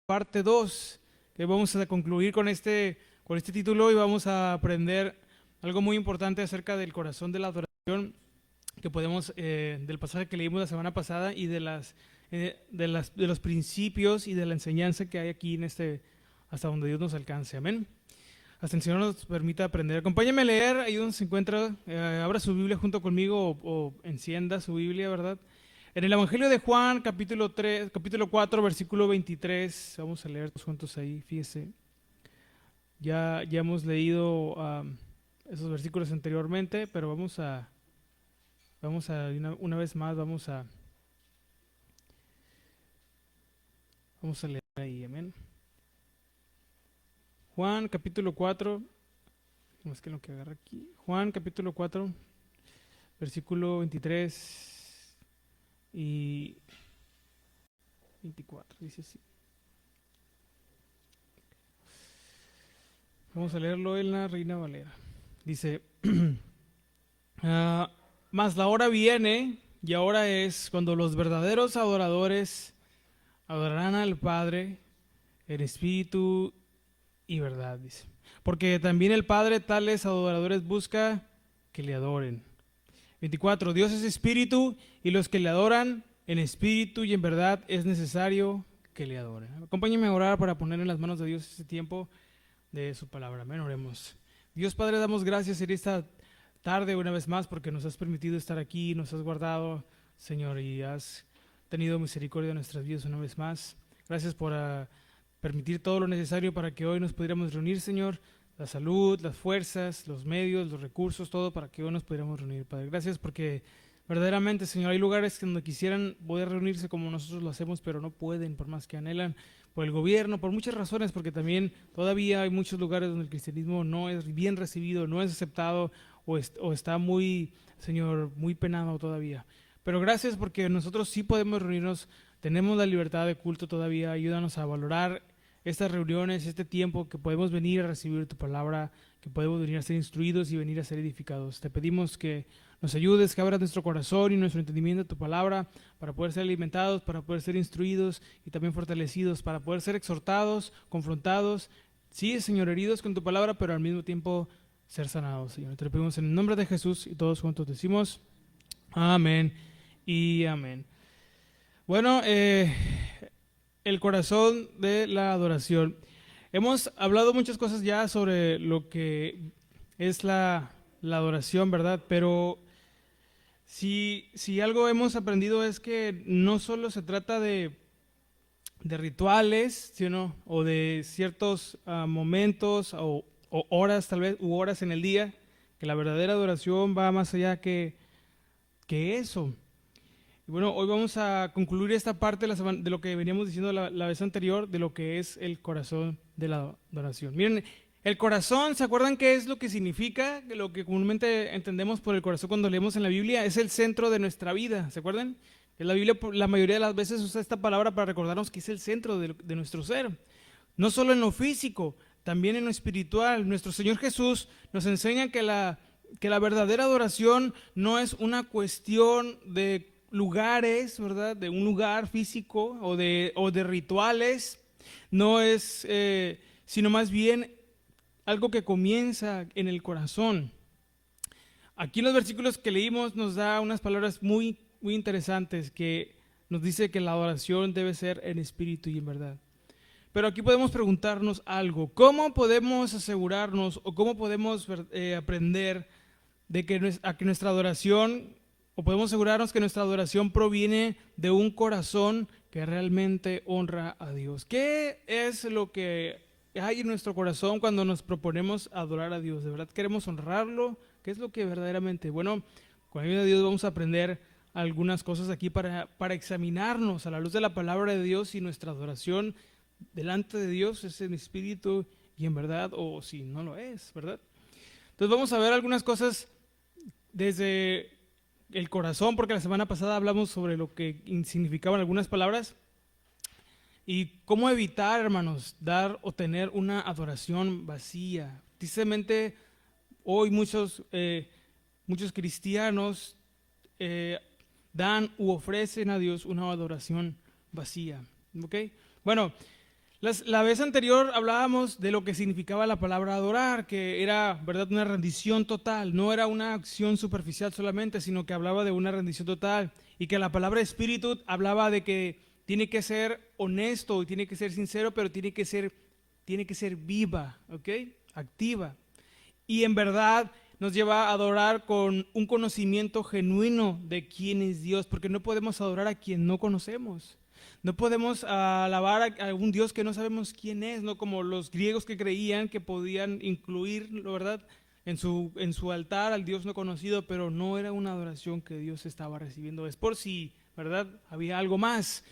parte 2, que vamos a concluir con este título y vamos a aprender algo muy importante acerca del corazón de la adoración que podemos, del pasaje que leímos la semana pasada y de los principios y de la enseñanza que hay aquí hasta donde Dios nos alcance. Amén. Hasta el Señor nos permita aprender. Acompáñame a leer ahí donde se encuentra, abra su Biblia junto conmigo o encienda su Biblia, ¿verdad? En el Evangelio de Juan, capítulo 4, versículo 23, vamos a leer todos juntos ahí, fíjese. Ya hemos leído esos versículos anteriormente, pero una vez más, vamos a leer ahí, amén. Juan, capítulo 4, más que lo que agarra aquí. Juan, capítulo 4, versículo 23 y 24, dice así. Vamos a leerlo en la Reina Valera. Dice, mas la hora viene y ahora es cuando los verdaderos adoradores adorarán al Padre en espíritu y verdad, dice. Porque también el Padre tales adoradores busca que le adoren. 24. Dios es espíritu y los que le adoran en espíritu y en verdad es necesario que le adoren. Acompáñenme a orar para poner en las manos de Dios este tiempo de su palabra. Amén, oremos. Dios Padre, damos gracias en esta tarde una vez más porque nos has permitido estar aquí, nos has guardado, Señor, y has tenido misericordia de nuestras vidas una vez más. Gracias por permitir todo lo necesario para que hoy nos pudiéramos reunir, Señor. La salud, las fuerzas, los medios, los recursos, todo para que hoy nos pudiéramos reunir, Padre. Gracias porque verdaderamente, Señor, hay lugares donde quisieran poder reunirse como nosotros lo hacemos, pero no pueden, por más que anhelan, por el gobierno, por muchas razones, porque también todavía hay muchos lugares donde el cristianismo no es bien recibido, no es aceptado o está muy, Señor, muy penado todavía. Pero gracias porque nosotros sí podemos reunirnos, tenemos la libertad de culto todavía, ayúdanos a valorar estas reuniones, este tiempo que podemos venir a recibir tu palabra, que podemos venir a ser instruidos y venir a ser edificados. Te pedimos que nos ayudes, que abras nuestro corazón y nuestro entendimiento de tu palabra para poder ser alimentados, para poder ser instruidos y también fortalecidos, para poder ser exhortados, confrontados, sí, Señor, heridos con tu palabra, pero al mismo tiempo ser sanados, Señor. Te lo pedimos en el nombre de Jesús y todos juntos decimos amén y amén. Bueno, el corazón de la adoración. Hemos hablado muchas cosas ya sobre lo que es la adoración, ¿verdad? Pero si algo hemos aprendido es que no solo se trata de rituales, sino, o de ciertos momentos o horas tal vez, u horas en el día, que la verdadera adoración va más allá que eso. Y bueno, hoy vamos a concluir esta parte de lo que veníamos diciendo la vez anterior, de lo que es el corazón de la adoración. Miren, el corazón, ¿se acuerdan qué es lo que significa? Lo que comúnmente entendemos por el corazón cuando leemos en la Biblia, es el centro de nuestra vida, ¿se acuerdan? En la Biblia la mayoría de las veces usa esta palabra para recordarnos que es el centro de nuestro ser. No solo en lo físico, también en lo espiritual. Nuestro Señor Jesús nos enseña que la verdadera adoración no es una cuestión de lugares, ¿verdad? De un lugar físico o de rituales, no es, sino más bien algo que comienza en el corazón. Aquí en los versículos que leímos nos da unas palabras muy, muy interesantes que nos dice que la adoración debe ser en espíritu y en verdad. Pero aquí podemos preguntarnos algo. ¿Cómo podemos asegurarnos o cómo podemos aprender de que nuestra adoración, o podemos asegurarnos que nuestra adoración proviene de un corazón que realmente honra a Dios? ¿Qué es lo que hay en nuestro corazón cuando nos proponemos adorar a Dios? ¿De verdad queremos honrarlo? ¿Qué es lo que verdaderamente? Bueno, con la ayuda de Dios vamos a aprender algunas cosas aquí para examinarnos a la luz de la palabra de Dios si nuestra adoración delante de Dios es en espíritu y en verdad, o si no lo es, ¿verdad? Entonces vamos a ver algunas cosas desde el corazón, porque la semana pasada hablamos sobre lo que significaban algunas palabras y cómo evitar, hermanos, dar o tener una adoración vacía. Tristemente, hoy muchos cristianos dan u ofrecen a Dios una adoración vacía. ¿Ok? Bueno, La vez anterior hablábamos de lo que significaba la palabra adorar, que era, ¿verdad?, una rendición total. No era una acción superficial solamente, sino que hablaba de una rendición total. Y que la palabra espíritu hablaba de que tiene que ser honesto y tiene que ser sincero, pero tiene que ser viva, ¿ok? Activa. Y en verdad nos lleva a adorar con un conocimiento genuino de quién es Dios, porque no podemos adorar a quien no conocemos. No podemos alabar a un Dios que no sabemos quién es, no como los griegos que creían que podían incluir, la verdad, en su altar al Dios no conocido, pero no era una adoración que Dios estaba recibiendo. Es por si, ¿verdad?, había algo más.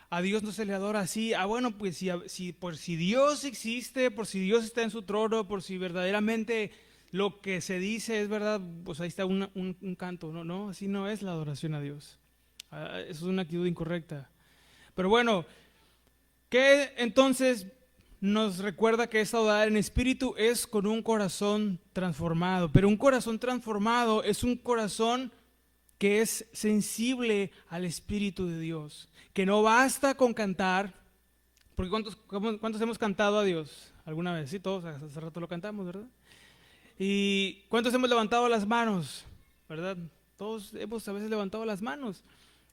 A Dios no se le adora así. Bueno, pues por si Dios existe, por si Dios está en su trono, por si verdaderamente lo que se dice es verdad, pues ahí está un canto. No, no, así no es la adoración a Dios. Eso es una actitud incorrecta. Pero bueno, ¿qué entonces nos recuerda que esta adorar en espíritu es con un corazón transformado? Pero un corazón transformado es un corazón que es sensible al Espíritu de Dios, que no basta con cantar, porque ¿cuántos hemos cantado a Dios alguna vez? Sí, todos hace rato lo cantamos, ¿verdad? ¿Y cuántos hemos levantado las manos, verdad? Todos hemos a veces levantado las manos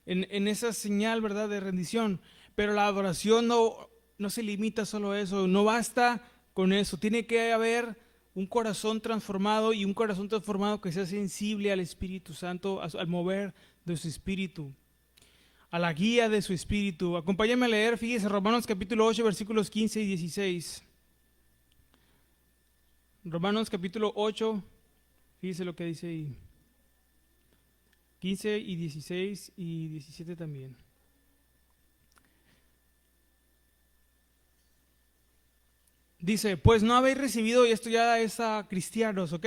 en esa señal, ¿verdad?, de rendición, pero la adoración no se limita solo a eso, no basta con eso, tiene que haber un corazón transformado y un corazón transformado que sea sensible al Espíritu Santo, al mover de su Espíritu, a la guía de su Espíritu. Acompáñame a leer, fíjese, Romanos capítulo 8, versículos 15 y 16. Romanos capítulo 8, fíjese lo que dice ahí. 15 y 16 y 17 también. Dice, pues no habéis recibido, y esto ya es a cristianos, ¿ok?,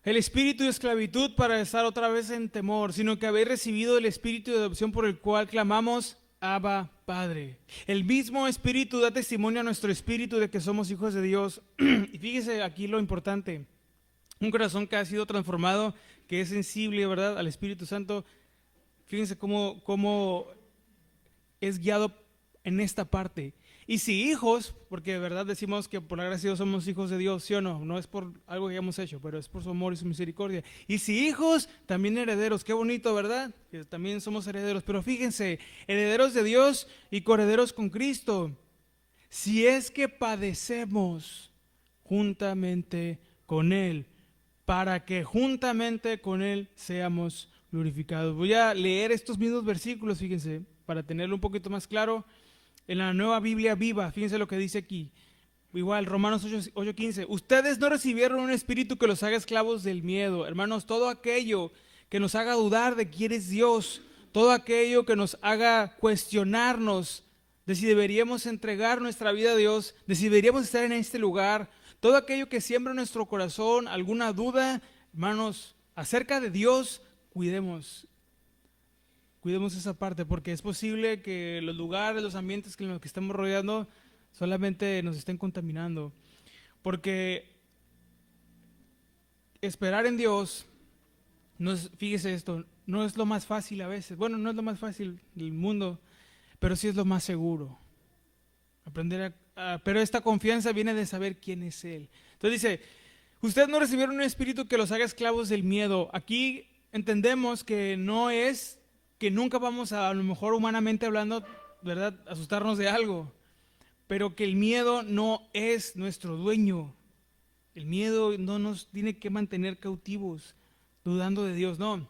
el espíritu de esclavitud para estar otra vez en temor, sino que habéis recibido el espíritu de adopción por el cual clamamos, Abba, Padre. El mismo espíritu da testimonio a nuestro espíritu de que somos hijos de Dios. Y fíjese aquí lo importante, un corazón que ha sido transformado, que es sensible, ¿verdad?, al Espíritu Santo. Fíjense cómo es guiado en esta parte. Y si hijos, porque de verdad decimos que por la gracia de Dios somos hijos de Dios, ¿sí o no? No es por algo que hayamos hecho, pero es por su amor y su misericordia. Y si hijos, también herederos. Qué bonito, ¿verdad? Que también somos herederos. Pero fíjense, herederos de Dios y coherederos con Cristo. Si es que padecemos juntamente con Él, para que juntamente con Él seamos glorificados. Voy a leer estos mismos versículos, fíjense, para tenerlo un poquito más claro. En la Nueva Biblia Viva, fíjense lo que dice aquí. Igual, Romanos 8:15. Ustedes no recibieron un espíritu que los haga esclavos del miedo. Hermanos, todo aquello que nos haga dudar de quién es Dios, todo aquello que nos haga cuestionarnos de si deberíamos entregar nuestra vida a Dios, de si deberíamos estar en este lugar, todo aquello que siembra en nuestro corazón alguna duda, hermanos, acerca de Dios, cuidemos esa parte, porque es posible que los lugares, los ambientes en los que estamos rodeando solamente nos estén contaminando. Porque esperar en Dios, fíjese esto, no es lo más fácil a veces. Bueno, no es lo más fácil del mundo, pero sí es lo más seguro. Pero esta confianza viene de saber quién es Él. Entonces dice, ustedes no recibieron un espíritu que los haga esclavos del miedo. Aquí entendemos que no es que nunca vamos a lo mejor humanamente hablando, ¿verdad?, asustarnos de algo, pero que el miedo no es nuestro dueño. El miedo no nos tiene que mantener cautivos, dudando de Dios, no.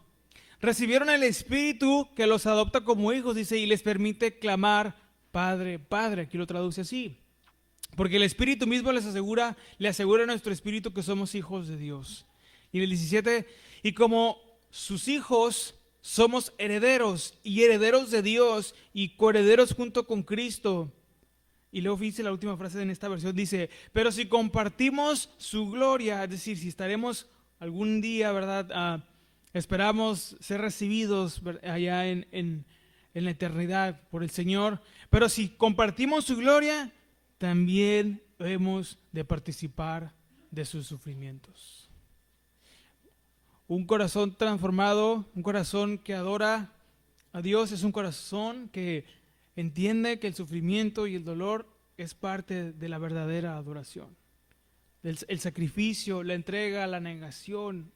Recibieron el Espíritu que los adopta como hijos, dice, y les permite clamar, Padre, Padre. Aquí lo traduce así. Porque el Espíritu mismo le asegura a nuestro espíritu que somos hijos de Dios. Y en el 17, y como sus hijos, somos herederos y herederos de Dios y coherederos junto con Cristo. Y luego dice la última frase en esta versión, dice, pero si compartimos su gloria, es decir, si estaremos algún día, ¿verdad?, esperamos ser recibidos allá en la eternidad por el Señor, pero si compartimos su gloria, también hemos de participar de sus sufrimientos. Un corazón transformado, un corazón que adora a Dios, es un corazón que entiende que el sufrimiento y el dolor es parte de la verdadera adoración. El sacrificio, la entrega, la negación.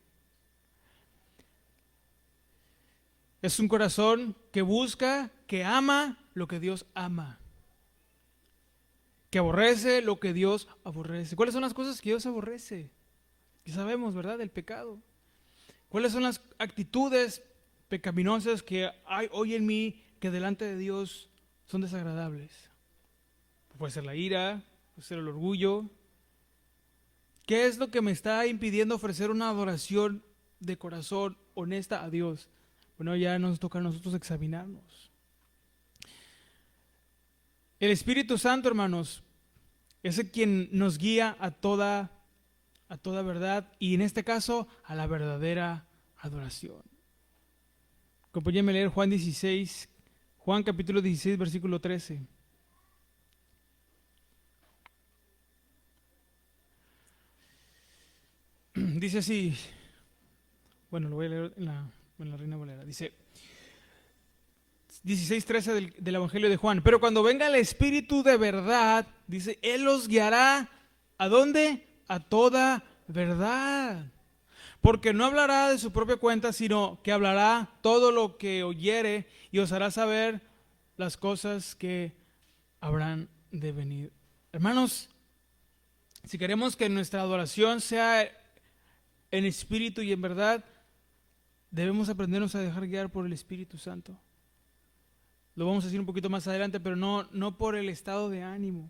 Es un corazón que busca, que ama lo que Dios ama, que aborrece lo que Dios aborrece. ¿Cuáles son las cosas que Dios aborrece? Que sabemos, ¿verdad? El pecado. ¿Cuáles son las actitudes pecaminosas que hay hoy en mí que delante de Dios son desagradables? Puede ser la ira, puede ser el orgullo. ¿Qué es lo que me está impidiendo ofrecer una adoración de corazón honesta a Dios? Bueno, ya nos toca a nosotros examinarnos. El Espíritu Santo, hermanos, es el quien nos guía a toda verdad y en este caso a la verdadera adoración. Acompáñenme a leer Juan capítulo 16, versículo 13. Dice así, bueno, lo voy a leer en la Reina Valera. Dice 16:13 del Evangelio de Juan. Pero cuando venga el Espíritu de verdad, dice, Él los guiará, ¿a dónde? A toda verdad. Porque no hablará de su propia cuenta, sino que hablará todo lo que oyere y os hará saber las cosas que habrán de venir. Hermanos, si queremos que nuestra adoración sea en espíritu y en verdad, debemos aprendernos a dejar guiar por el Espíritu Santo. Lo vamos a decir un poquito más adelante, pero no por el estado de ánimo,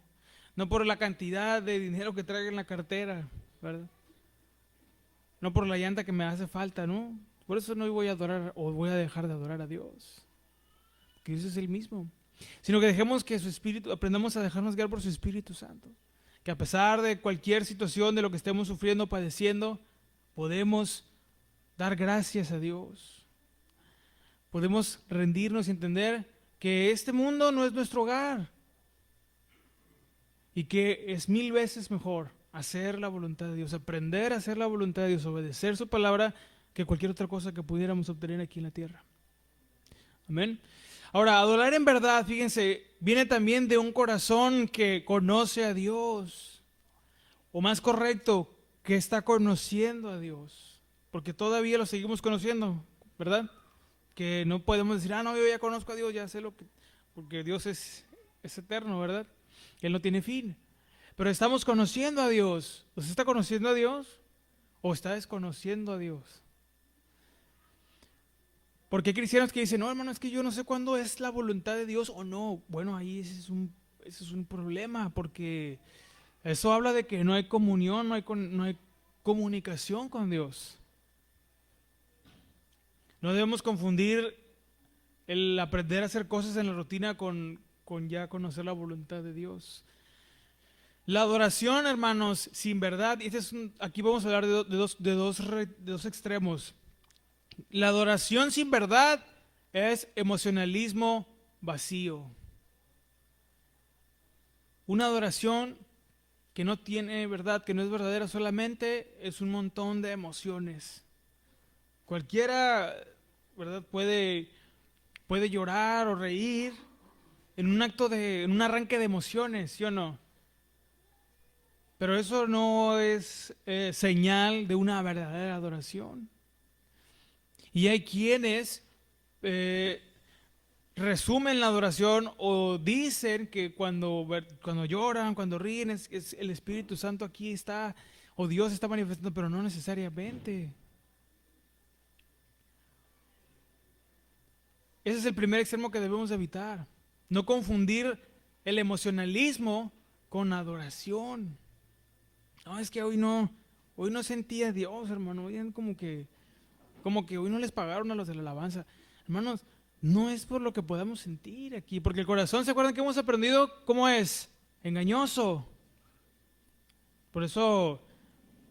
no por la cantidad de dinero que traiga en la cartera, ¿verdad? No por la llanta que me hace falta, ¿no? Por eso no voy a adorar o voy a dejar de adorar a Dios, que Dios es el mismo. Sino que dejemos que su Espíritu, aprendamos a dejarnos guiar por su Espíritu Santo. Que a pesar de cualquier situación, de lo que estemos sufriendo, padeciendo, podemos dar gracias a Dios. Podemos rendirnos y entender que este mundo no es nuestro hogar y que es 1000 veces mejor hacer la voluntad de Dios, aprender a hacer la voluntad de Dios, obedecer su palabra, que cualquier otra cosa que pudiéramos obtener aquí en la tierra. Amén. Ahora, adorar en verdad, fíjense, viene también de un corazón que conoce a Dios, o más correcto, que está conociendo a Dios, porque todavía lo seguimos conociendo, ¿verdad? Que no podemos decir, no, yo ya conozco a Dios, ya sé lo que, porque Dios es eterno, ¿verdad? Él no tiene fin. Pero estamos conociendo a Dios. ¿Usted está conociendo a Dios o está desconociendo a Dios? Porque hay cristianos que dicen, no, hermano, es que yo no sé cuándo es la voluntad de Dios o no. Bueno, ahí ese es un problema, porque eso habla de que no hay comunión, no hay comunicación con Dios. No debemos confundir el aprender a hacer cosas en la rutina con ya conocer la voluntad de Dios. La adoración, hermanos, sin verdad, y aquí vamos a hablar de dos extremos. La adoración sin verdad es emocionalismo vacío. Una adoración que no tiene verdad, que no es verdadera, solamente es un montón de emociones. Cualquiera, ¿verdad? Puede llorar o reír en un arranque de emociones, ¿sí o no? Pero eso no es señal de una verdadera adoración. Y hay quienes resumen la adoración o dicen que cuando lloran, cuando ríen, es el Espíritu Santo aquí está, o Dios está manifestando, pero no necesariamente. Ese es el primer extremo que debemos evitar. No confundir el emocionalismo con adoración. No, es que hoy no sentía a Dios, hermano. Hoy como que hoy no les pagaron a los de la alabanza. Hermanos, no es por lo que podamos sentir aquí, porque el corazón, ¿se acuerdan que hemos aprendido cómo es? Engañoso. Por eso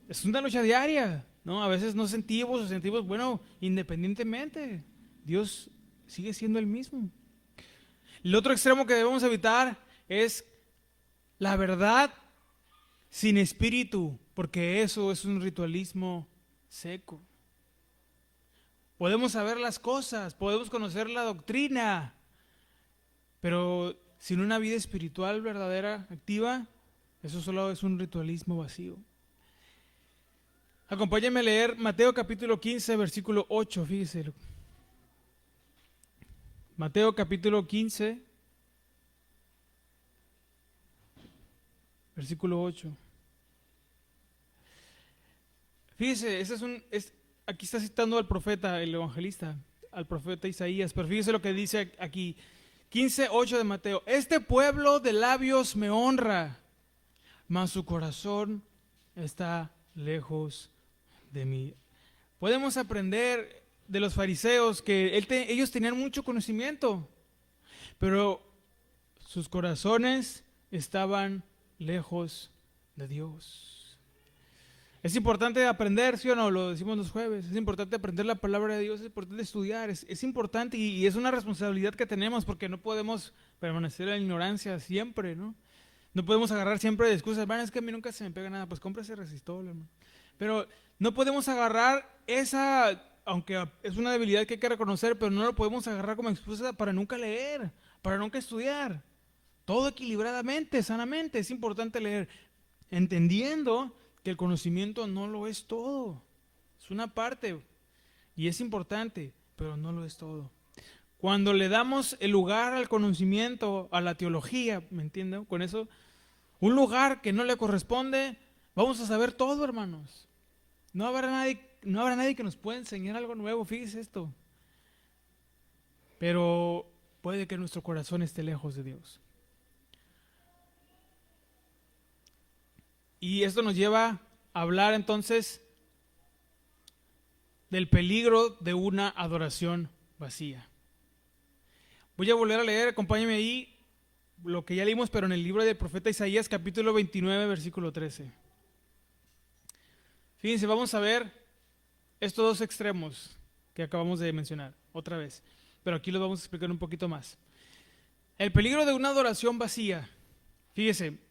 es una lucha diaria, ¿no? A veces no sentimos o sentimos, bueno, independientemente, Dios sigue siendo el mismo. El otro extremo que debemos evitar es la verdad sin espíritu, porque eso es un ritualismo seco. Podemos saber las cosas, podemos conocer la doctrina, pero sin una vida espiritual verdadera, activa, eso solo es un ritualismo vacío. Acompáñenme a leer Mateo capítulo 15, versículo 8, fíjese. Mateo capítulo 15, versículo 8. Fíjese, aquí está citando al profeta, el evangelista, al profeta Isaías, pero fíjese lo que dice aquí, 15:8 de Mateo. Este pueblo de labios me honra, mas su corazón está lejos de mí. Podemos aprender de los fariseos que ellos tenían mucho conocimiento, pero sus corazones estaban lejos de Dios. Es importante aprender, ¿sí o no? Lo decimos los jueves. Es importante aprender la palabra de Dios, es importante estudiar. Es importante y es una responsabilidad que tenemos porque no podemos permanecer en la ignorancia siempre, ¿no? No podemos agarrar siempre de excusas. Hermano, es que a mí nunca se me pega nada. Pues cómprese resistol, hermano. Pero no podemos agarrar esa, aunque es una debilidad que hay que reconocer, pero no lo podemos agarrar como excusa para nunca leer, para nunca estudiar. Todo equilibradamente, sanamente. Es importante leer, entendiendo que el conocimiento no lo es todo, es una parte y es importante, pero no lo es todo. Cuando le damos el lugar al conocimiento, a la teología, ¿me entienden? Con eso, un lugar que no le corresponde, vamos a saber todo, hermanos. No habrá nadie que nos pueda enseñar algo nuevo, fíjese esto. Pero puede que nuestro corazón esté lejos de Dios. Y esto nos lleva a hablar entonces del peligro de una adoración vacía. Voy a volver a leer, acompáñenme ahí, lo que ya leímos, pero en el libro del profeta Isaías, capítulo 29, versículo 13. Fíjense, vamos a ver estos dos extremos que acabamos de mencionar, otra vez. Pero aquí los vamos a explicar un poquito más. El peligro de una adoración vacía. Fíjese,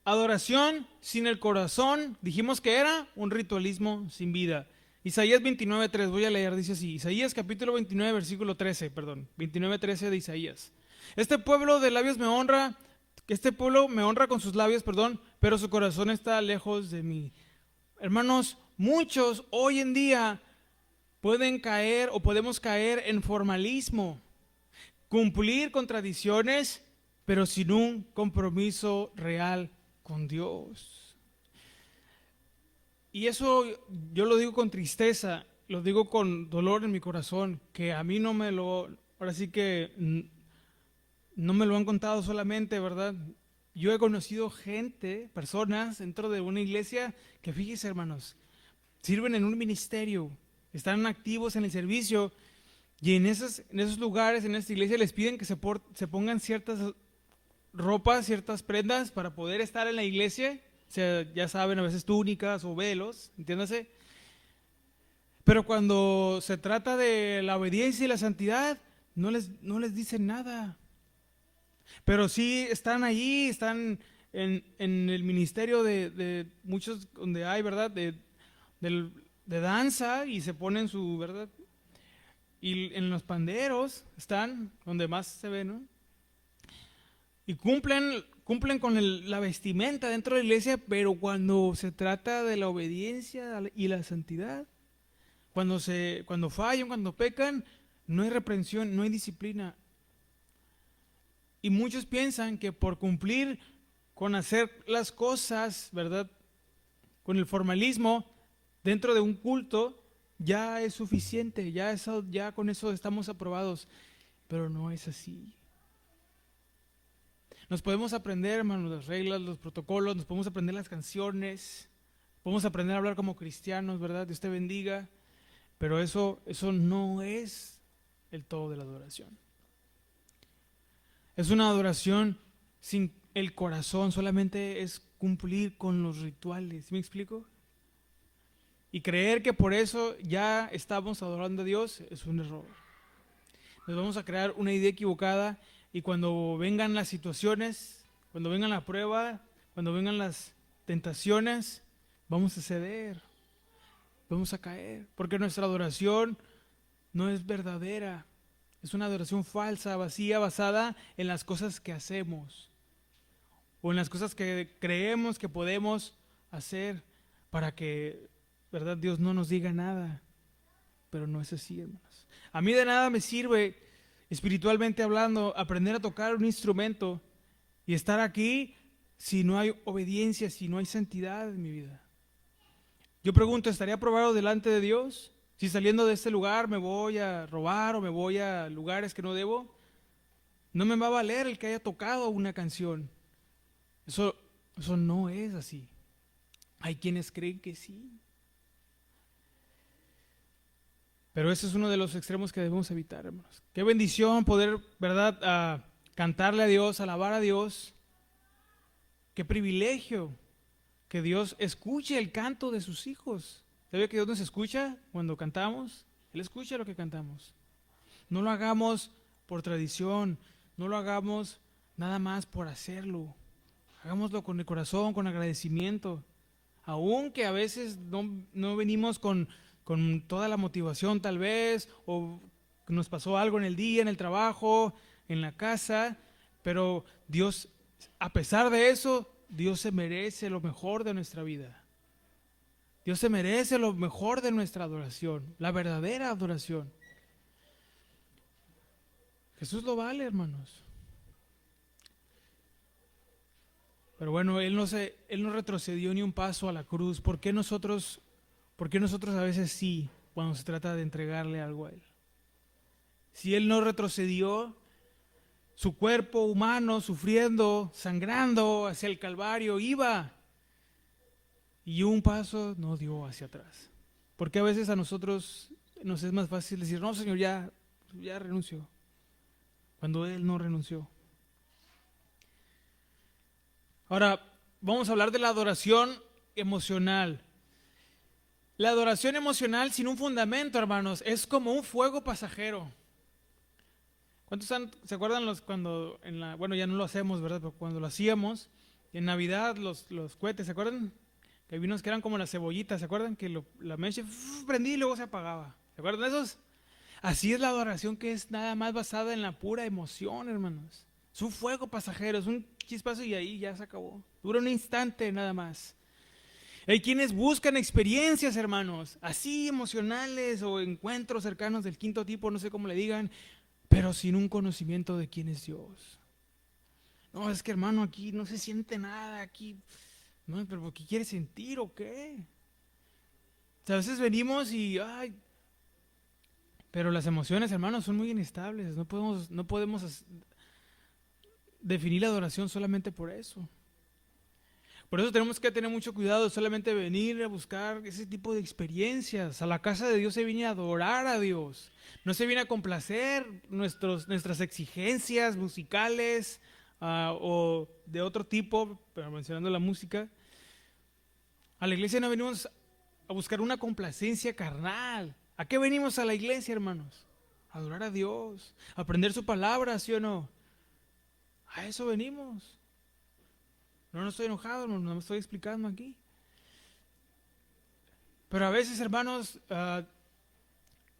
adoración sin el corazón, dijimos que era un ritualismo sin vida. Isaías 29:3, voy a leer, dice así, Isaías capítulo 29, versículo 13, 29:13 de Isaías. Este pueblo de labios me honra, con sus labios, pero su corazón está lejos de mí. Hermanos, muchos hoy en día pueden caer o podemos caer en formalismo, cumplir con tradiciones, pero sin un compromiso real con Dios. Y eso yo lo digo con tristeza, lo digo con dolor en mi corazón, que a mí ahora sí que no me lo han contado solamente, ¿verdad? Yo he conocido personas dentro de una iglesia que, fíjense, hermanos, sirven en un ministerio, están activos en el servicio y en esos lugares, en esa iglesia les piden que se pongan ciertas ropas, ciertas prendas para poder estar en la iglesia. O sea, ya saben, a veces túnicas o velos, entiéndase. Pero cuando se trata de la obediencia y la santidad, no les dicen nada. Pero sí están allí, están en el ministerio de muchos donde hay, ¿verdad? De danza y se ponen su, ¿verdad? Y en los panderos están donde más se ve, ¿no? Y cumplen con la vestimenta dentro de la iglesia, pero cuando se trata de la obediencia y la santidad, cuando fallan, cuando pecan, no hay reprensión, no hay disciplina. Y muchos piensan que por cumplir con hacer las cosas, ¿verdad? Con el formalismo dentro de un culto, ya es suficiente, ya con eso estamos aprobados. Pero no es así. Nos podemos aprender, hermanos, las reglas, los protocolos, nos podemos aprender las canciones, podemos aprender a hablar como cristianos, ¿verdad? Dios te bendiga, pero eso no es el todo de la adoración. Es una adoración sin el corazón, solamente es cumplir con los rituales, ¿sí me explico? Y creer que por eso ya estamos adorando a Dios es un error. Nos vamos a crear una idea equivocada. Y cuando vengan las situaciones, cuando vengan la prueba, cuando vengan las tentaciones, vamos a ceder, vamos a caer, porque nuestra adoración no es verdadera. Es una adoración falsa, vacía, basada en las cosas que hacemos o en las cosas que creemos que podemos hacer para que, ¿verdad?, Dios no nos diga nada. Pero no es así, hermanos. A mí de nada me sirve, espiritualmente hablando, aprender a tocar un instrumento y estar aquí si no hay obediencia, si no hay santidad en mi vida. Yo pregunto, ¿estaría aprobado delante de Dios? Si saliendo de este lugar me voy a robar o me voy a lugares que no debo, no me va a valer el que haya tocado una canción. Eso, eso no es así. Hay quienes creen que sí. Pero ese es uno de los extremos que debemos evitar, hermanos. Qué bendición poder, ¿verdad?, cantarle a Dios, alabar a Dios. Qué privilegio que Dios escuche el canto de sus hijos. ¿Sabe que Dios nos escucha cuando cantamos? Él escucha lo que cantamos. No lo hagamos por tradición, no lo hagamos nada más por hacerlo. Hagámoslo con el corazón, con agradecimiento. Aunque a veces no venimos con toda la motivación tal vez, o nos pasó algo en el día, en el trabajo, en la casa, pero Dios, a pesar de eso, Dios se merece lo mejor de nuestra vida. Dios se merece lo mejor de nuestra adoración, la verdadera adoración. Jesús lo vale, hermanos. Pero bueno, Él no retrocedió ni un paso a la cruz. ¿Por qué nosotros a veces sí, cuando se trata de entregarle algo a Él? Si Él no retrocedió, su cuerpo humano sufriendo, sangrando hacia el Calvario iba, y un paso no dio hacia atrás. Porque a veces a nosotros nos es más fácil decir, no, Señor, ya renunció, cuando Él no renunció. Ahora, vamos a hablar de la adoración emocional. La adoración emocional sin un fundamento, hermanos, es como un fuego pasajero. ¿Cuántos se acuerdan cuando bueno, ya no lo hacemos, ¿verdad? Pero cuando lo hacíamos, en Navidad los cohetes, ¿se acuerdan? Que había unos que eran como las cebollitas, ¿se acuerdan? Que la mecha prendía y luego se apagaba. ¿Se acuerdan de esos? Así es la adoración, que es nada más basada en la pura emoción, hermanos. Es un fuego pasajero, es un chispazo y ahí ya se acabó. Dura un instante nada más. Hay quienes buscan experiencias, hermanos, así emocionales o encuentros cercanos del quinto tipo, no sé cómo le digan, pero sin un conocimiento de quién es Dios. No, es que, hermano, aquí no se siente nada, aquí, no, pero ¿qué quiere sentir o qué? O sea, a veces venimos y, pero las emociones, hermanos, son muy inestables, no podemos definir la adoración solamente por eso. Por eso tenemos que tener mucho cuidado de solamente venir a buscar ese tipo de experiencias. A la casa de Dios se viene a adorar a Dios. No se viene a complacer nuestras exigencias musicales o de otro tipo, pero mencionando la música. A la iglesia no venimos a buscar una complacencia carnal. ¿A qué venimos a la iglesia, hermanos? A adorar a Dios, a aprender su palabra, ¿sí o no? A eso venimos. No estoy enojado, no me estoy explicando aquí. Pero a veces, hermanos,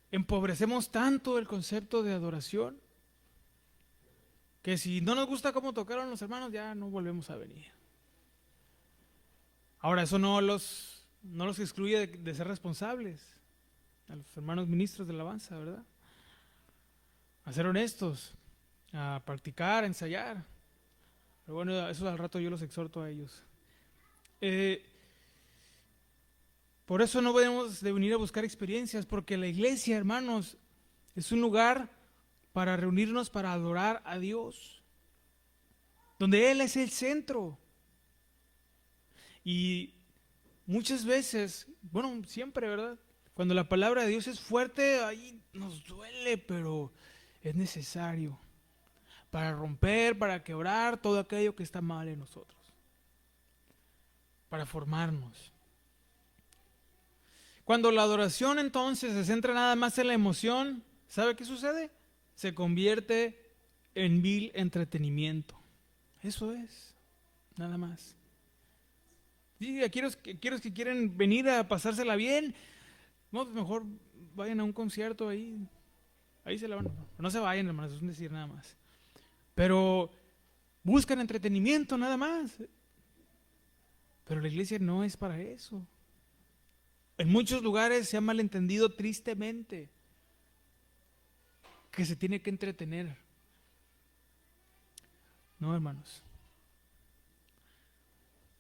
empobrecemos tanto el concepto de adoración que si no nos gusta cómo tocaron los hermanos, ya no volvemos a venir. Ahora, eso no los excluye de ser responsables a los hermanos ministros de alabanza, ¿verdad? A ser honestos, a practicar, a ensayar. Pero bueno, eso al rato yo los exhorto a ellos. Por eso no debemos de venir a buscar experiencias, porque la iglesia, hermanos, es un lugar para reunirnos, para adorar a Dios, donde Él es el centro. Y muchas veces, bueno, siempre, ¿verdad? Cuando la palabra de Dios es fuerte, ahí nos duele, pero es necesario para romper, para quebrar todo aquello que está mal en nosotros, para formarnos. Cuando la adoración entonces se centra nada más en la emoción, ¿sabe qué sucede? Se convierte en vil entretenimiento. Eso es, nada más. Y aquellos que quieren venir a pasársela bien, no, pues mejor vayan a un concierto ahí Ahí se la van. No se vayan, hermanos, es un decir nada más. Pero buscan entretenimiento nada más. Pero la iglesia no es para eso. En muchos lugares se ha malentendido tristemente que se tiene que entretener. No, hermanos.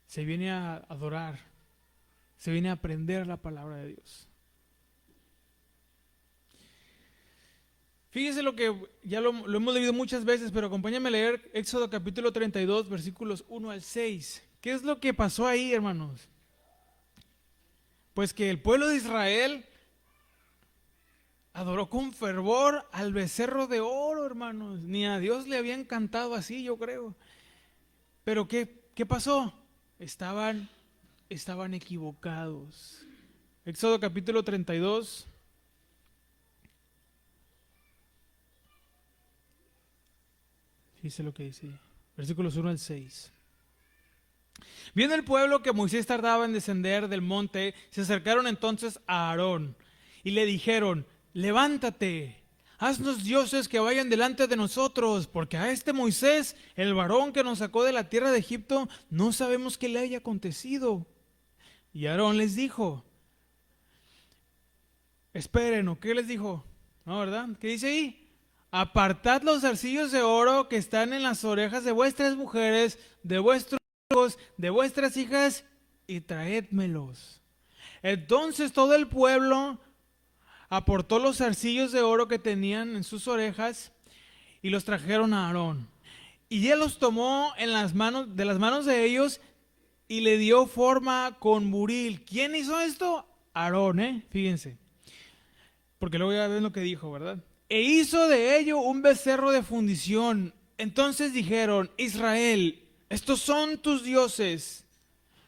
Se viene a adorar. Se viene a aprender la palabra de Dios. Fíjese lo que ya lo hemos leído muchas veces, pero acompáñame a leer Éxodo capítulo 32, versículos 1 al 6. ¿Qué es lo que pasó ahí, hermanos? Pues que el pueblo de Israel adoró con fervor al becerro de oro, hermanos. Ni a Dios le había encantado así, yo creo. Pero ¿qué pasó? Estaban equivocados. Éxodo capítulo 32. Dice lo que dice, versículos 1 al 6. Viendo el pueblo que Moisés tardaba en descender del monte, se acercaron entonces a Aarón y le dijeron: levántate, haznos dioses que vayan delante de nosotros, porque a este Moisés, el varón que nos sacó de la tierra de Egipto, no sabemos qué le haya acontecido. Y Aarón les dijo, esperen, ¿o qué les dijo? ¿No, verdad? ¿Qué dice ahí? Apartad los zarcillos de oro que están en las orejas de vuestras mujeres, de vuestros hijos, de vuestras hijas, y traédmelos. Entonces todo el pueblo aportó los zarcillos de oro que tenían en sus orejas y los trajeron a Aarón. Y él los tomó en las manos de ellos y le dio forma con buril. ¿Quién hizo esto? Aarón, fíjense. Porque luego ya ven lo que dijo, ¿verdad? E hizo de ello un becerro de fundición. Entonces dijeron: Israel, estos son tus dioses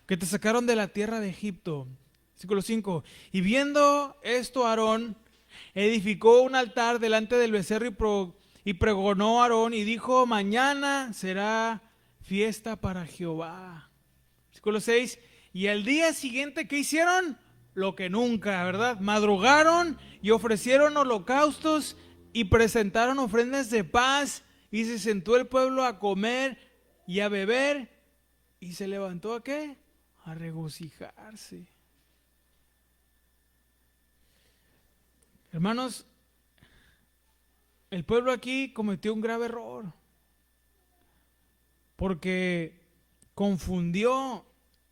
que te sacaron de la tierra de Egipto. Versículo 5. Y viendo esto, Aarón edificó un altar delante del becerro y pregonó a Aarón y dijo: mañana será fiesta para Jehová. Versículo 6. Y al día siguiente, ¿qué hicieron? Lo que nunca, ¿verdad? Madrugaron y ofrecieron holocaustos y presentaron ofrendas de paz, y se sentó el pueblo a comer y a beber, y se levantó ¿a qué? A regocijarse. Hermanos, el pueblo aquí cometió un grave error, porque confundió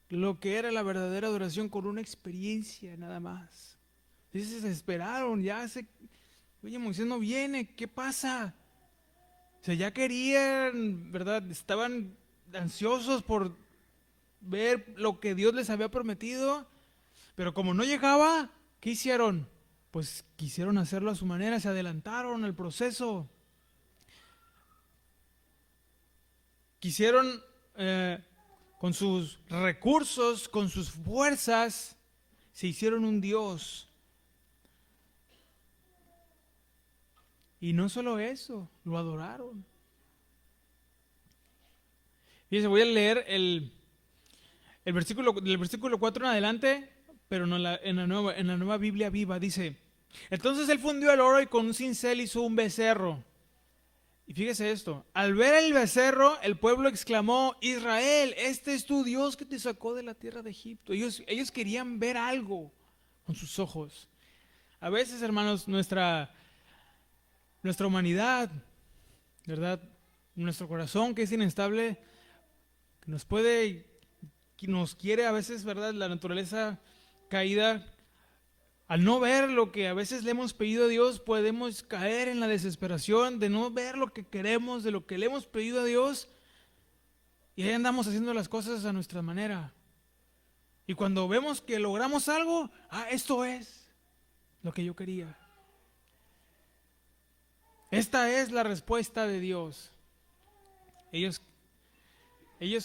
lo que era la verdadera adoración con una experiencia nada más. Y se desesperaron, oye, Moisés no viene, ¿qué pasa? O sea, ya querían, ¿verdad? Estaban ansiosos por ver lo que Dios les había prometido, pero como no llegaba, ¿qué hicieron? Pues quisieron hacerlo a su manera, se adelantaron al proceso. Quisieron, con sus recursos, con sus fuerzas, se hicieron un Dios. Y no solo eso, lo adoraron. Fíjense, voy a leer el versículo, del versículo 4 en adelante, pero no en la nueva Biblia viva. Dice: entonces él fundió el oro y con un cincel hizo un becerro. Y fíjese esto: al ver el becerro, el pueblo exclamó: Israel, este es tu Dios que te sacó de la tierra de Egipto. Ellos querían ver algo con sus ojos. A veces, hermanos, nuestra humanidad, ¿verdad? Nuestro corazón que es inestable, que nos quiere a veces, ¿verdad? La naturaleza caída, al no ver lo que a veces le hemos pedido a Dios, podemos caer en la desesperación de no ver lo que queremos, de lo que le hemos pedido a Dios, y ahí andamos haciendo las cosas a nuestra manera. Y cuando vemos que logramos algo, esto es lo que yo quería. Esta es la respuesta de Dios. Ellos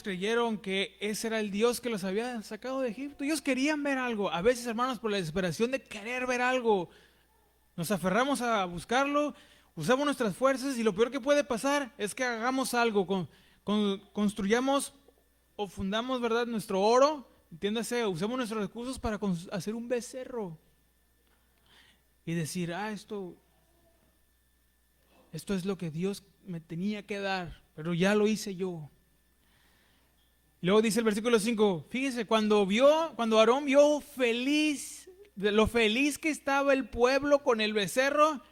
creyeron que ese era el Dios que los había sacado de Egipto. Ellos querían ver algo. A veces, hermanos, por la desesperación de querer ver algo, nos aferramos a buscarlo, usamos nuestras fuerzas, y lo peor que puede pasar es que hagamos algo, construyamos o fundamos, ¿verdad?, nuestro oro, entiéndase, usamos nuestros recursos para hacer un becerro y decir: esto Esto es lo que Dios me tenía que dar, pero ya lo hice yo. Luego dice el versículo 5, fíjese, cuando Aarón vio feliz, de lo feliz que estaba el pueblo con el becerro,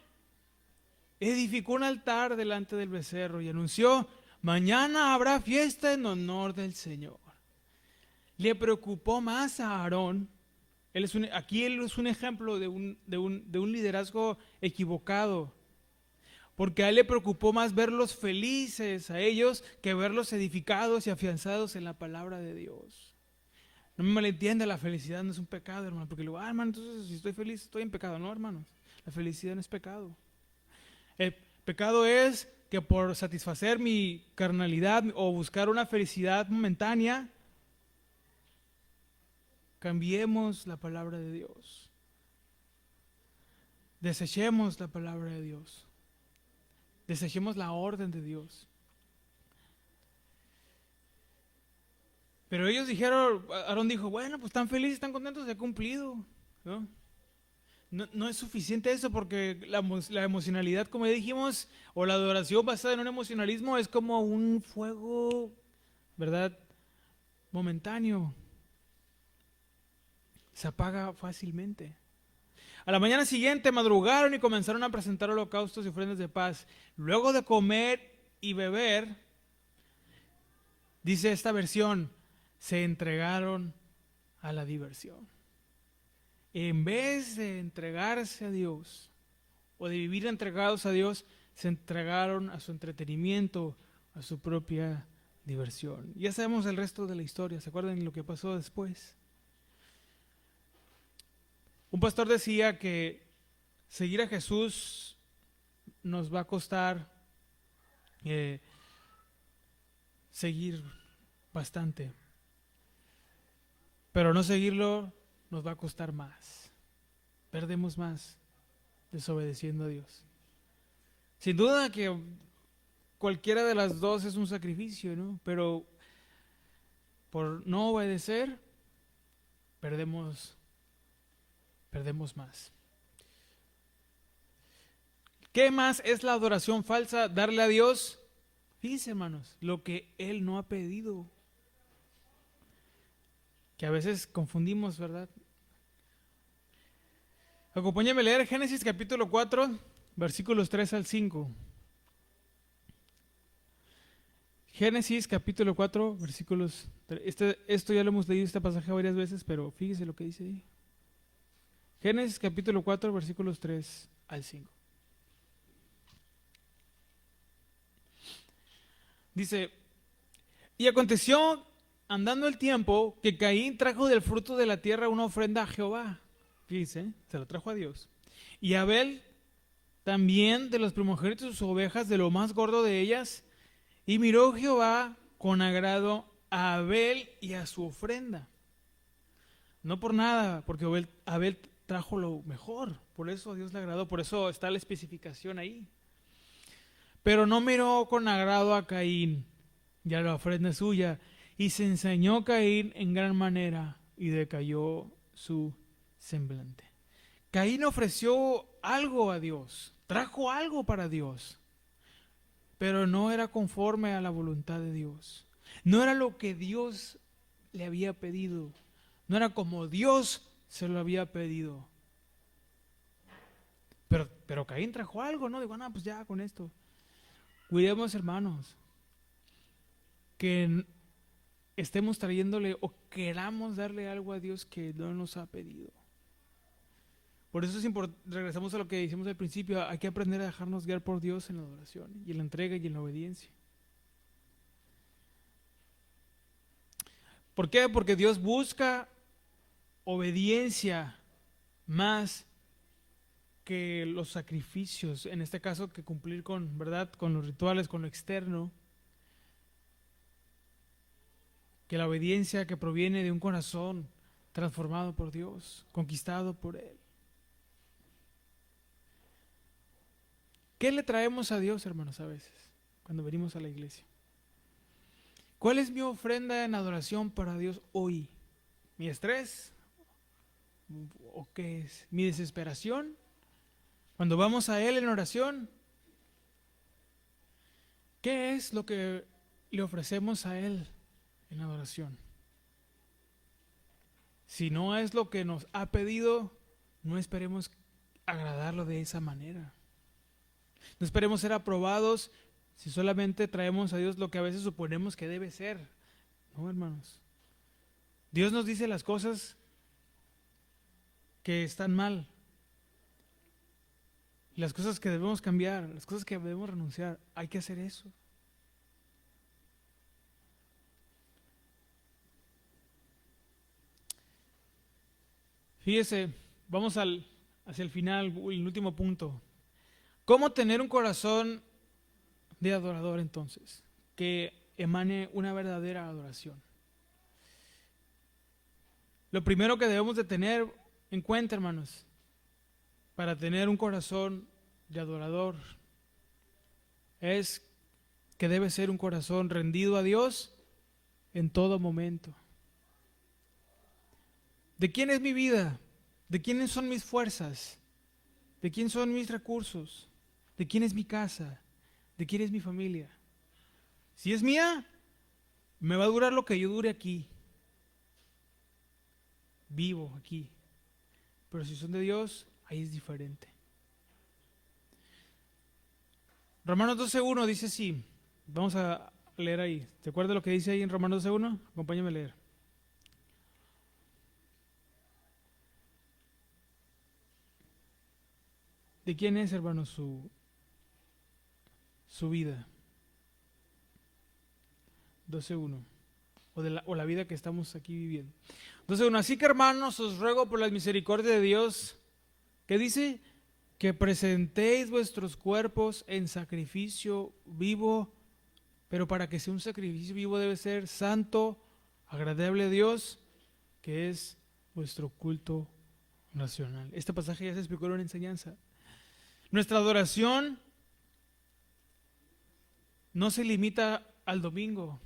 edificó un altar delante del becerro y anunció: mañana habrá fiesta en honor del Señor. Le preocupó más a Aarón. Aquí él es un ejemplo de un liderazgo equivocado, porque a él le preocupó más verlos felices a ellos que verlos edificados y afianzados en la palabra de Dios. No me malentienda, la felicidad no es un pecado, hermano, porque luego, hermano, entonces si estoy feliz estoy en pecado. No, hermanos, la felicidad no es pecado. El pecado es que por satisfacer mi carnalidad o buscar una felicidad momentánea, cambiemos la palabra de Dios. Desechemos la palabra de Dios. Desechemos la orden de Dios. Pero ellos dijeron, Aarón dijo, bueno, pues están felices, están contentos, he cumplido, ¿no? No es suficiente eso, porque la emocionalidad, como ya dijimos, o la adoración basada en un emocionalismo es como un fuego, ¿verdad? Momentáneo. Se apaga fácilmente. A la mañana siguiente madrugaron y comenzaron a presentar holocaustos y ofrendas de paz. Luego de comer y beber, dice esta versión, se entregaron a la diversión. En vez de entregarse a Dios o de vivir entregados a Dios, se entregaron a su entretenimiento, a su propia diversión. Ya sabemos el resto de la historia, ¿se acuerdan lo que pasó después? Un pastor decía que seguir a Jesús nos va a costar seguir bastante, pero no seguirlo nos va a costar más. Perdemos más desobedeciendo a Dios. Sin duda que cualquiera de las dos es un sacrificio, ¿no? Pero por no obedecer, perdemos más. ¿Qué más es la adoración falsa? Darle a Dios, fíjense hermanos, lo que Él no ha pedido. Que a veces confundimos, ¿verdad? Acompáñame a leer Génesis capítulo 4, versículos 3 al 5. Génesis capítulo 4, versículos 3. Esto ya lo hemos leído, este pasaje varias veces, pero fíjese lo que dice ahí. Génesis capítulo 4, versículos 3 al 5. Dice, y aconteció, andando el tiempo, que Caín trajo del fruto de la tierra una ofrenda a Jehová. Fíjese, se lo trajo a Dios. Y Abel también de los primogénitos de sus ovejas, de lo más gordo de ellas. Y miró Jehová con agrado a Abel y a su ofrenda. No por nada, porque Abel trajo lo mejor. Por eso a Dios le agradó, por eso está la especificación ahí. Pero no miró con agrado a Caín y a la ofrenda suya. Y se ensañó Caín en gran manera y decayó su semblante. Caín ofreció algo a Dios, trajo algo para Dios, pero no era conforme a la voluntad de Dios. No era lo que Dios le había pedido. No era como Dios se lo había pedido. Pero Caín trajo algo, ¿no? Digo, pues ya con esto. Cuidemos, hermanos, que estemos trayéndole o queramos darle algo a Dios que no nos ha pedido. Por eso es importante, regresamos a lo que dijimos al principio, hay que aprender a dejarnos guiar por Dios en la adoración y en la entrega y en la obediencia. ¿Por qué? Porque Dios busca obediencia más que los sacrificios, en este caso que cumplir con, ¿verdad?, con los rituales, con lo externo, que la obediencia que proviene de un corazón transformado por Dios, conquistado por Él. ¿Qué le traemos a Dios, hermanos, a veces, cuando venimos a la iglesia? ¿Cuál es mi ofrenda en adoración para Dios hoy? ¿Mi estrés? ¿O qué es? ¿Mi desesperación? Cuando vamos a Él en oración, ¿Qué es lo que le ofrecemos a Él en adoración? Si no es lo que nos ha pedido, no esperemos agradarlo de esa manera. No esperemos ser aprobados si solamente traemos a Dios lo que a veces suponemos que debe ser. No, hermanos. Dios nos dice las cosas que están mal, las cosas que debemos cambiar, las cosas que debemos renunciar. Hay que hacer eso. Fíjese, vamos hacia el final, el último punto. ¿Cómo tener un corazón de adorador entonces? Que emane una verdadera adoración. Lo primero que debemos de tener en cuenta, hermanos, para tener un corazón de adorador, es que debe ser un corazón rendido a Dios en todo momento. ¿De quién es mi vida? ¿De quiénes son mis fuerzas? ¿De quién son mis recursos? ¿De quién es mi casa? ¿De quién es mi familia? Si es mía, me va a durar lo que yo dure aquí, vivo aquí. Pero si son de Dios, ahí es diferente. Romanos 12:1 dice así. Vamos a leer ahí. ¿Te acuerdas lo que dice ahí en Romanos 12:1? Acompáñame a leer. ¿De quién es, hermano, su vida? 12:1. O la vida que estamos aquí viviendo. 12:1. Así que, hermanos, os ruego por la misericordia de Dios, que dice que presentéis vuestros cuerpos en sacrificio vivo, pero para que sea un sacrificio vivo debe ser santo, agradable a Dios, que es vuestro culto nacional. Este pasaje ya se explicó en una enseñanza. Nuestra adoración no se limita al domingo,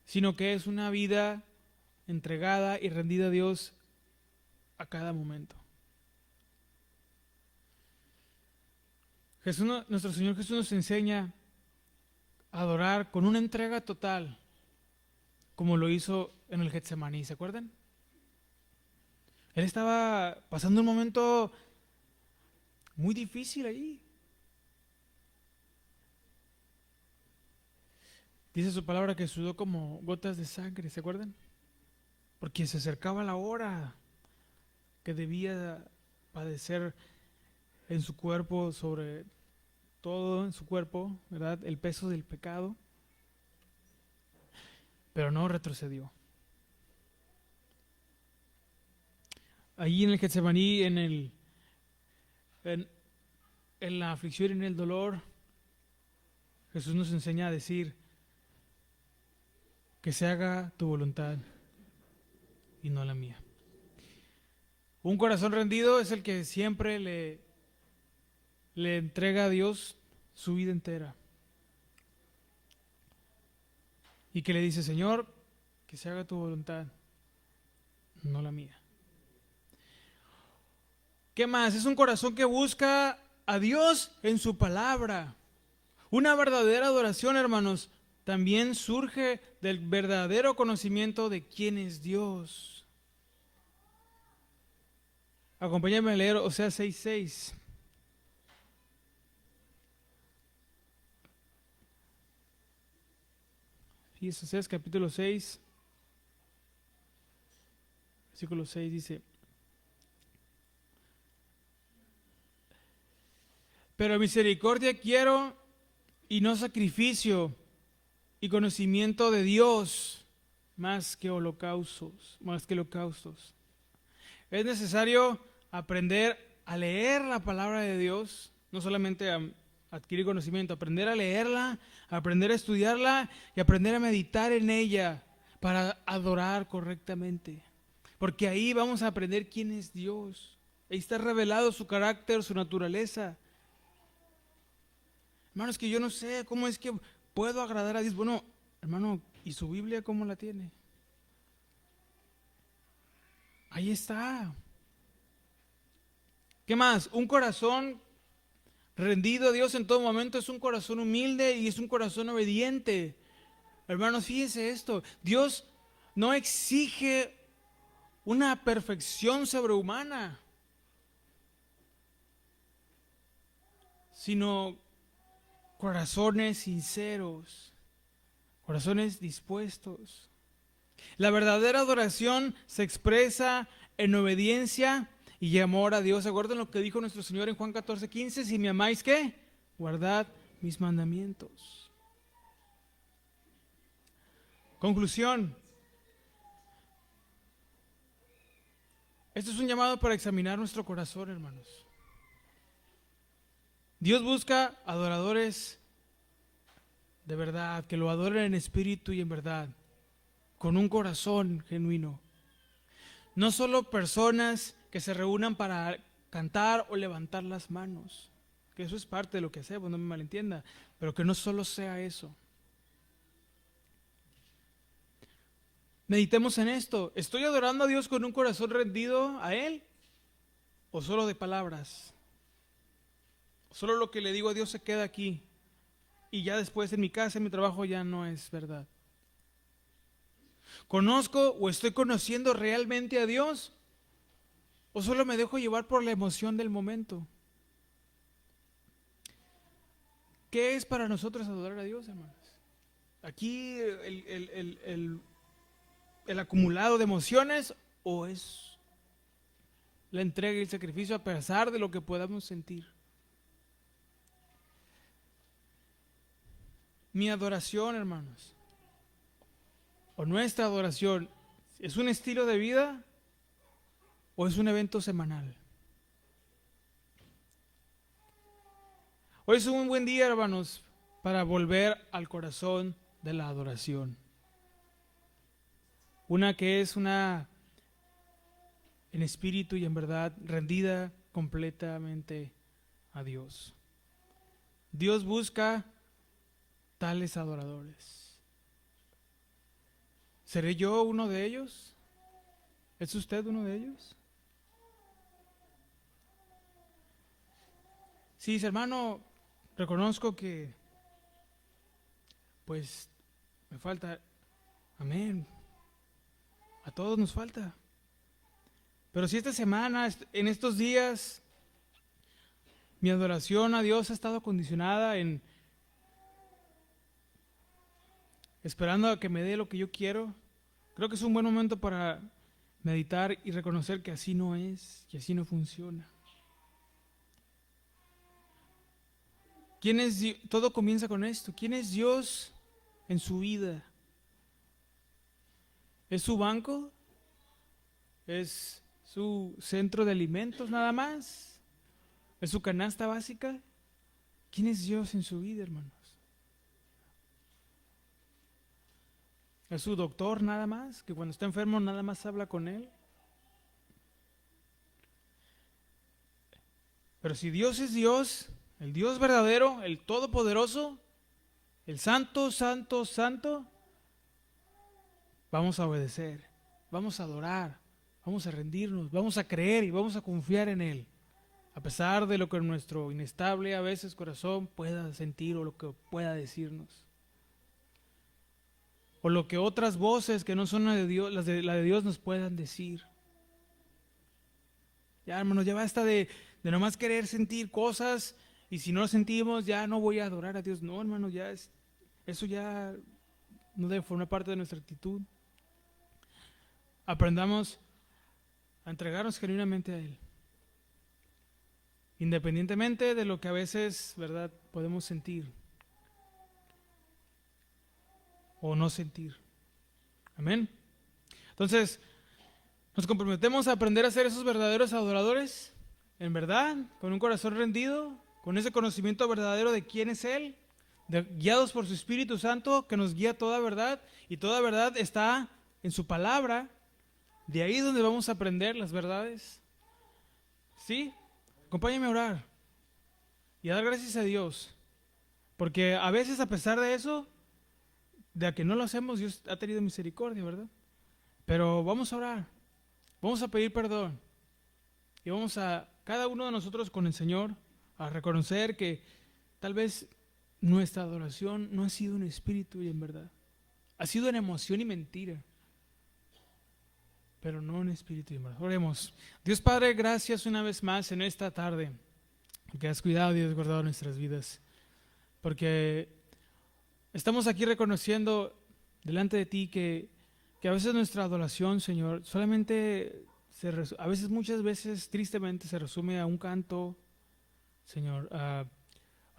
sino que es una vida entregada y rendida a Dios a cada momento. Nuestro Señor Jesús nos enseña a adorar con una entrega total, como lo hizo en el Getsemaní, ¿se acuerdan? Él estaba pasando un momento muy difícil ahí. Dice su palabra que sudó como gotas de sangre, ¿se acuerdan? Porque se acercaba la hora que debía padecer en su cuerpo, sobre todo en su cuerpo, ¿verdad? El peso del pecado. Pero no retrocedió. Allí en el Getsemaní, en la aflicción y en el dolor, Jesús nos enseña a decir que se haga tu voluntad y no la mía. Un corazón rendido es el que siempre le entrega a Dios su vida entera. Y que le dice, Señor, que se haga tu voluntad, no la mía. ¿Qué más? Es un corazón que busca a Dios en su palabra. Una verdadera adoración, hermanos, también surge del verdadero conocimiento de quién es Dios. Acompáñame a leer Oseas 6:6. Y Oseas capítulo 6, versículo 6 dice: Pero misericordia quiero y no sacrificio, y conocimiento de Dios más que holocaustos. Es necesario aprender a leer la palabra de Dios, no solamente a adquirir conocimiento, aprender a leerla, aprender a estudiarla y aprender a meditar en ella para adorar correctamente. Porque ahí vamos a aprender quién es Dios. Ahí está revelado su carácter, su naturaleza. Hermanos, que yo no sé cómo es que puedo agradar a Dios. Bueno, hermano, ¿y su Biblia cómo la tiene? Ahí está. ¿Qué más? Un corazón rendido a Dios en todo momento es un corazón humilde y es un corazón obediente. Hermanos, fíjese esto, Dios no exige una perfección sobrehumana, sino corazones sinceros, corazones dispuestos. La verdadera adoración se expresa en obediencia y amor a Dios. ¿Acuerdan lo que dijo nuestro Señor en Juan 14:15? Si me amáis, ¿qué? Guardad mis mandamientos. Conclusión. Esto es un llamado para examinar nuestro corazón, hermanos. Dios busca adoradores de verdad, que lo adoren en espíritu y en verdad, con un corazón genuino. No solo personas que se reúnan para cantar o levantar las manos, que eso es parte de lo que hacemos, no me malentienda, pero que no solo sea eso. Meditemos en esto. ¿Estoy adorando a Dios con un corazón rendido a Él? ¿O solo de palabras? Solo lo que le digo a Dios se queda aquí y ya después en mi casa, en mi trabajo ya no es verdad. ¿Conozco o estoy conociendo realmente a Dios? ¿O solo me dejo llevar por la emoción del momento? ¿Qué es para nosotros adorar a Dios, hermanos? ¿Aquí el acumulado de emociones o es la entrega y el sacrificio a pesar de lo que podamos sentir? Mi adoración, hermanos, o nuestra adoración, ¿es un estilo de vida o es un evento semanal? Hoy es un buen día, hermanos, para volver al corazón de la adoración. Una que es una en espíritu y en verdad rendida completamente a Dios. Dios busca tales adoradores. ¿Seré yo uno de ellos? ¿Es usted uno de ellos? Sí, hermano, reconozco que pues me falta. Amén. A todos nos falta. Pero si esta semana, en estos días, mi adoración a Dios ha estado condicionada en esperando a que me dé lo que yo quiero, creo que es un buen momento para meditar y reconocer que así no es, que así no funciona. Todo comienza con esto. ¿Quién es Dios en su vida? ¿Es su banco? ¿Es su centro de alimentos nada más? ¿Es su canasta básica? ¿Quién es Dios en su vida, hermanos? ¿Es su doctor nada más? ¿Que cuando está enfermo nada más habla con él? Pero si Dios es Dios, el Dios verdadero, el todopoderoso, el santo, santo, santo, vamos a obedecer, vamos a adorar, vamos a rendirnos, vamos a creer y vamos a confiar en Él, a pesar de lo que nuestro inestable a veces corazón pueda sentir o lo que pueda decirnos, o lo que otras voces que no son la de Dios, la de Dios nos puedan decir. Ya, hermanos, ya basta de nomás querer sentir cosas y si no lo sentimos ya no voy a adorar a Dios. No, hermano, eso ya no debe formar parte de nuestra actitud. Aprendamos a entregarnos genuinamente a Él, independientemente de lo que a veces, ¿verdad?, podemos sentir o no sentir. Amén. Entonces, nos comprometemos a aprender a ser esos verdaderos adoradores, en verdad, con un corazón rendido, con ese conocimiento verdadero de quién es Él, guiados por su Espíritu Santo que nos guía a toda verdad, y toda verdad está en su palabra. De ahí es donde vamos a aprender las verdades. ¿Sí? Acompáñame a orar y a dar gracias a Dios, porque a veces, a pesar de eso, de que no lo hacemos, Dios ha tenido misericordia, ¿verdad? Pero vamos a orar, vamos a pedir perdón y vamos a, cada uno de nosotros con el Señor, a reconocer que tal vez nuestra adoración no ha sido en espíritu y en verdad. Ha sido en emoción y mentira, pero no en espíritu y en verdad. Oremos. Dios Padre, gracias una vez más en esta tarde, porque has cuidado y has guardado nuestras vidas, porque estamos aquí reconociendo delante de ti que a veces nuestra adoración, Señor, solamente a veces, muchas veces, tristemente, se resume a un canto, Señor, a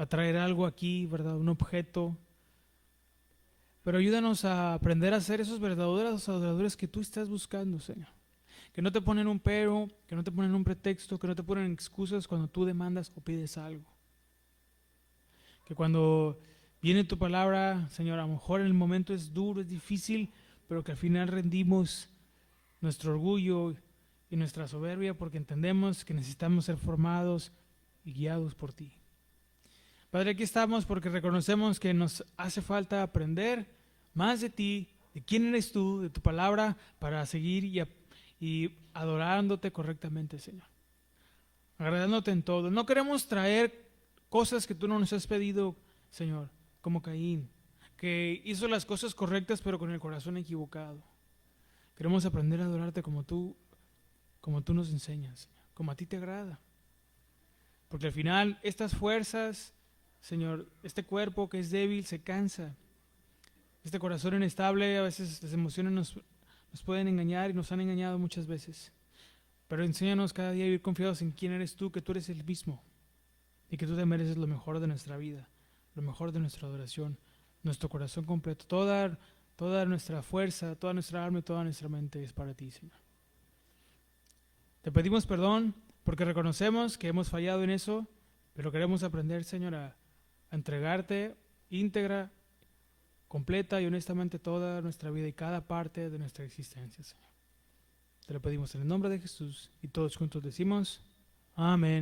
traer algo aquí, ¿verdad? Un objeto. Pero ayúdanos a aprender a ser esos verdaderos adoradores que tú estás buscando, Señor. Que no te ponen un pero, que no te ponen un pretexto, que no te ponen excusas cuando tú demandas o pides algo. Que cuando viene tu palabra, Señor, a lo mejor en el momento es duro, es difícil, pero que al final rendimos nuestro orgullo y nuestra soberbia porque entendemos que necesitamos ser formados y guiados por ti. Padre, aquí estamos porque reconocemos que nos hace falta aprender más de ti, de quién eres tú, de tu palabra, para seguir y adorándote correctamente, Señor. Agradándote en todo. No queremos traer cosas que tú no nos has pedido, Señor, como Caín, que hizo las cosas correctas pero con el corazón equivocado. Queremos aprender a adorarte como tú nos enseñas, Señor, como a ti te agrada. Porque al final estas fuerzas, Señor, este cuerpo que es débil se cansa. Este corazón inestable, a veces las emociones nos pueden engañar y nos han engañado muchas veces. Pero enséñanos cada día a vivir confiados en quién eres tú, que tú eres el mismo y que tú te mereces lo mejor de nuestra vida, lo mejor de nuestra adoración, nuestro corazón completo, toda nuestra fuerza, toda nuestra alma y toda nuestra mente es para ti, Señor. Te pedimos perdón porque reconocemos que hemos fallado en eso, pero queremos aprender, Señor, a entregarte íntegra, completa y honestamente toda nuestra vida y cada parte de nuestra existencia, Señor. Te lo pedimos en el nombre de Jesús y todos juntos decimos, amén.